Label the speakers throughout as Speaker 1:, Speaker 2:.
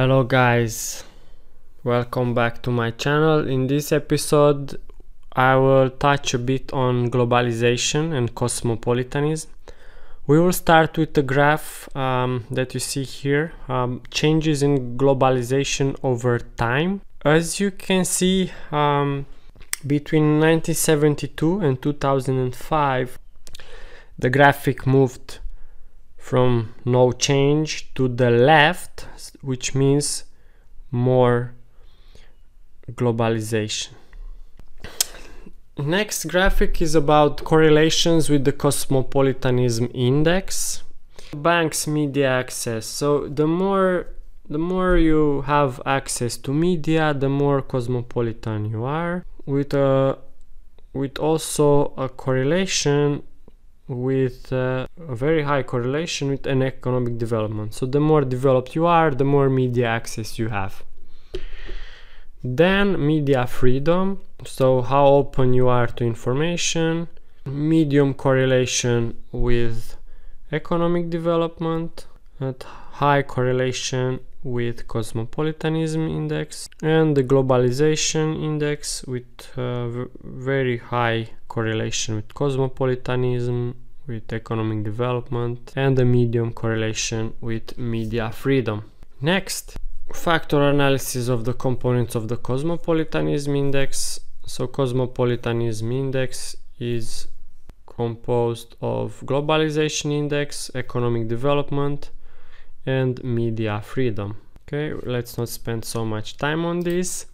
Speaker 1: Hello guys, welcome back to my channel. In this episode I will touch a bit on globalization and cosmopolitanism. We will start with the graph that you see here, changes in globalization over time. As you can see, between 1972 and 2005 the graphic moved from no change to the left, which means more globalization. Next graphic is about correlations with the cosmopolitanism index. Banks media access. So the more you have access to media, the more cosmopolitan you are, with also a correlation with a very high correlation with an economic development. So the more developed you are, the more media access you have. Then media freedom, so how open you are to information. Medium correlation with economic development, at high correlation with cosmopolitanism index, and the globalization index with very high correlation with cosmopolitanism, with economic development, and the medium correlation with media freedom. Next, factor analysis of the components of the cosmopolitanism index. So cosmopolitanism index is composed of globalization index, economic development, and media freedom. Okay, let's not spend so much time on this.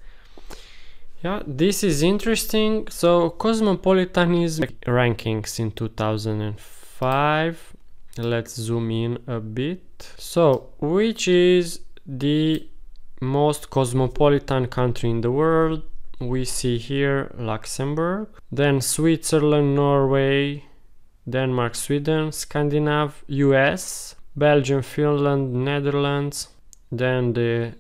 Speaker 1: Yeah, this is interesting. So cosmopolitanism rankings in 2005. Let's zoom in a bit. So which is the most cosmopolitan country in the world? We see here Luxembourg, then Switzerland, Norway, Denmark, Sweden, Scandinavia, US, Belgium, Finland, Netherlands, then the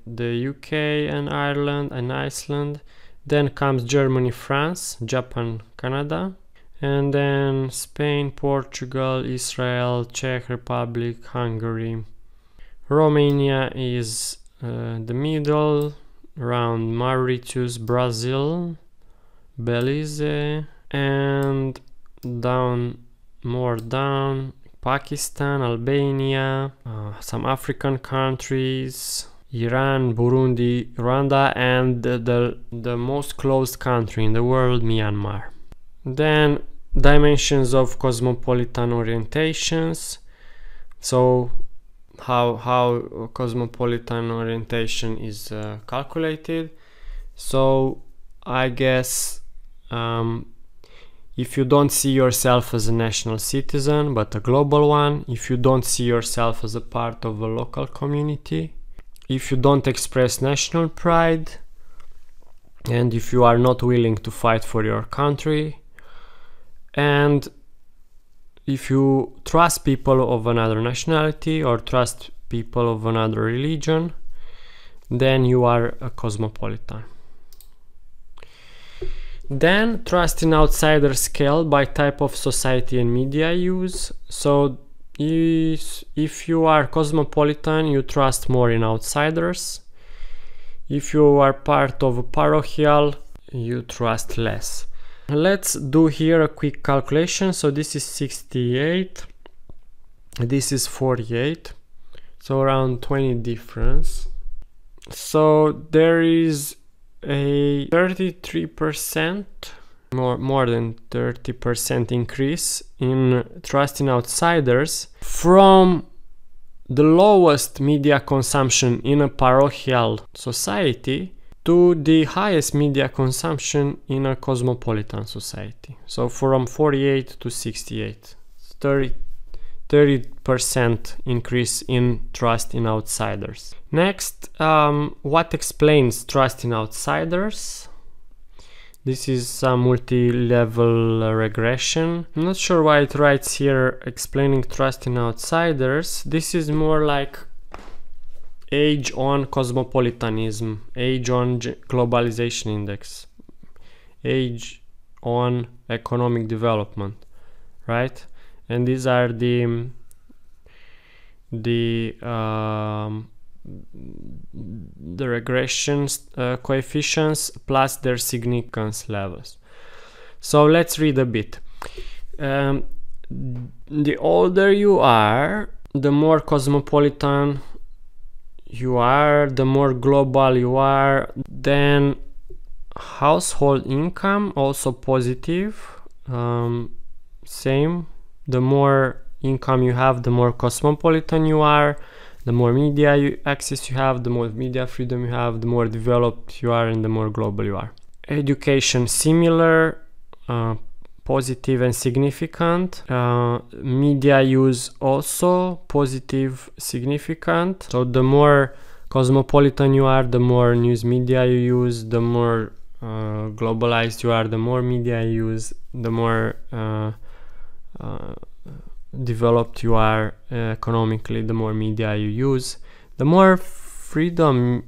Speaker 1: UK and Ireland and Iceland. Then comes Germany, France, Japan, Canada, and then Spain, Portugal, Israel, Czech Republic, Hungary. Romania is the middle, around Mauritius, Brazil, Belize, and more down, Pakistan, Albania, some African countries, Iran, Burundi, Rwanda, and the most closed country in the world, Myanmar. Then dimensions of cosmopolitan orientations. So how cosmopolitan orientation is calculated. So I guess if you don't see yourself as a national citizen but a global one, if you don't see yourself as a part of a local community, if you don't express national pride, and if you are not willing to fight for your country, and if you trust people of another nationality or trust people of another religion, then you are a cosmopolitan. Then trust in outsider scale by type of society and media use. So if you are cosmopolitan, you trust more in outsiders. If you are part of a parochial, you trust less. Let's do here a quick calculation. So this is 68, this is 48, so around 20 difference. So there is a 33%, more than 30% increase in trust in outsiders from the lowest media consumption in a parochial society to the highest media consumption in a cosmopolitan society. So from 48 to 68, 30% increase in trust in outsiders. Next, what explains trust in outsiders? This is a multi-level regression. I'm not sure why it writes here explaining trust in outsiders. This is more like age on cosmopolitanism, age on globalization index, age on economic development, right? And these are the the regression coefficients plus their significance levels. So let's read a bit. The older you are, the more cosmopolitan you are, the more global you are. Then household income also positive, same. The more income you have, the more cosmopolitan you are, the more media access you have, the more media freedom you have, the more developed you are, and the more global you are. Education similar, positive and significant. Media use also positive, significant. So the more cosmopolitan you are, the more news media you use, the more globalized you are, the more media you use, the more developed you are economically, the more media you use, the more freedom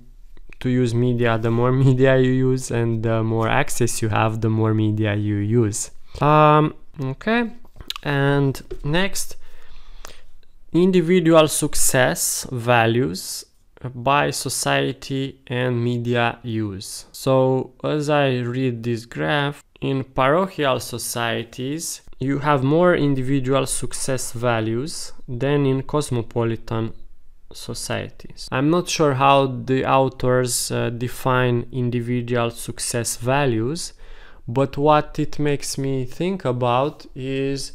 Speaker 1: to use media, the more media you use, and the more access you have, the more media you use. Okay, and next, individual success values by society and media use. So as I read this graph, in parochial societies you have more individual success values than in cosmopolitan societies. I'm not sure how the authors define individual success values, but what it makes me think about is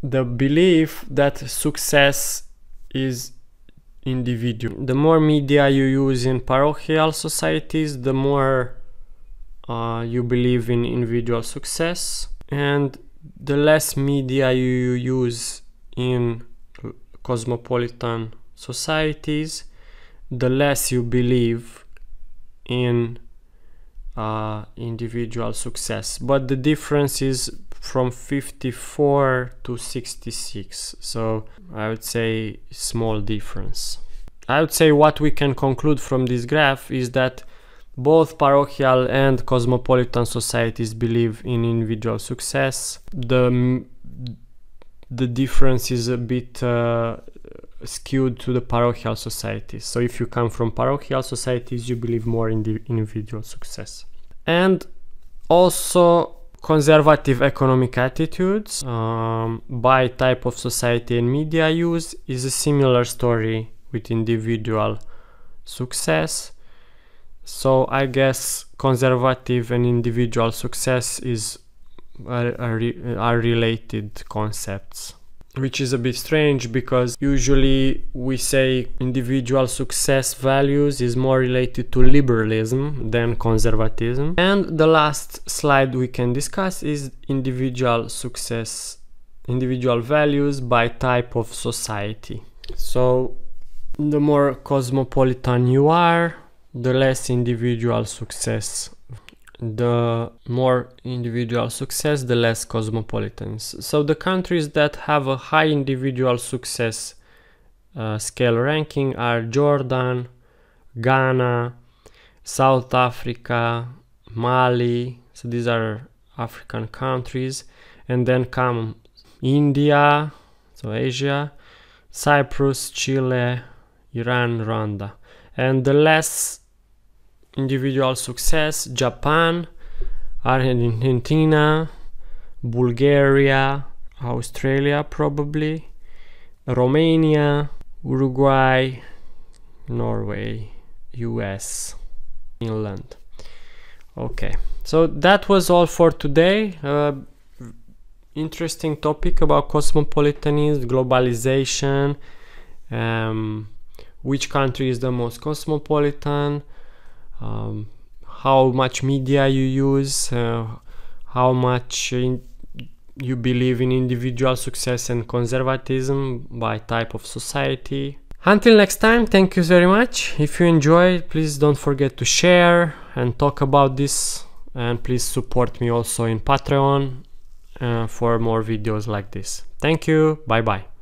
Speaker 1: the belief that success is individual. The more media you use in parochial societies, the more you believe in individual success, and the less media you use in cosmopolitan societies, the less you believe in individual success. But the difference is from 54 to 66, so I would say small difference. I would say what we can conclude from this graph is that both parochial and cosmopolitan societies believe in individual success. The difference is a bit skewed to the parochial societies. So if you come from parochial societies, you believe more in the individual success. And also conservative economic attitudes by type of society and media use is a similar story with individual success. So I guess conservative and individual success are related concepts, which is a bit strange because usually we say individual success values is more related to liberalism than conservatism. And the last slide we can discuss is individual success, individual values by type of society. So the more cosmopolitan you are, the less individual success. The more individual success, the less cosmopolitan. So the countries that have a high individual success scale ranking are Jordan, Ghana, South Africa, Mali. So these are African countries. And then come India, so Asia, Cyprus, Chile, Iran, Rwanda. And the less individual success, Japan, Argentina, Bulgaria, Australia probably, Romania, Uruguay, Norway, US, Finland. Okay, so that was all for today. Interesting topic about cosmopolitanism, globalization, which country is the most cosmopolitan, how much media you use, how much you believe in individual success and conservatism by type of society. Until next time, thank you very much. If you enjoyed, please don't forget to share and talk about this, and please support me also in Patreon for more videos like this. Thank you, bye bye.